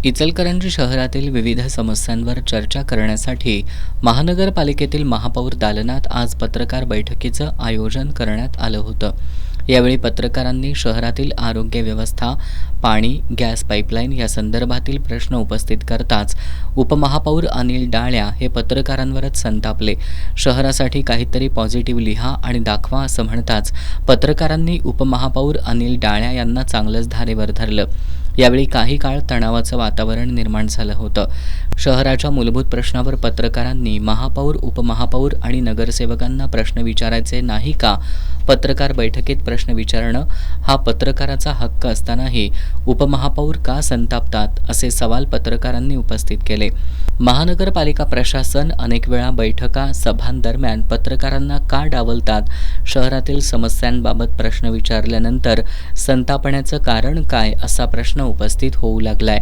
इचलकरंजी शहरातील विविध समस्यांवर चर्चा करण्यासाठी महानगरपालिकेतील महापौर दालनात आज पत्रकार बैठकीचं आयोजन करण्यात आलं होतं. यावेळी पत्रकारांनी शहरातील आरोग्य व्यवस्था, पाणी, गॅस पाईपलाईन या संदर्भातील प्रश्न उपस्थित करताच उपमहापौर अनिल डाळ्या हे पत्रकारांवरच संतापले. शहरासाठी काहीतरी पॉझिटिव्ह लिहा आणि दाखवा असं म्हणताच पत्रकारांनी उपमहापौर अनिल डाळ्या यांना चांगलंच धारेवर धरलं. यावेळी काही काळ तणावाचं वातावरण निर्माण झालं होतं. शहराच्या मूलभूत प्रश्नावर पत्रकारांनी महापौर, उपमहापौर आणि नगरसेवकांना प्रश्न विचारायचे नाही का? पत्रकार बैठकीत प्रश्न विचारणं हा पत्रकाराचा हक्क असतानाही उपमहापौर का संतापतात, असे सवाल पत्रकारांनी उपस्थित केले. महानगरपालिका प्रशासन अनेक वेळा बैठका, सभांदरम्यान पत्रकारांना का डावलतात? शहरातील समस्यांबाबत प्रश्न विचारल्यानंतर संतापण्याचं कारण काय, असा प्रश्न उपस्थित होऊ लागलाय.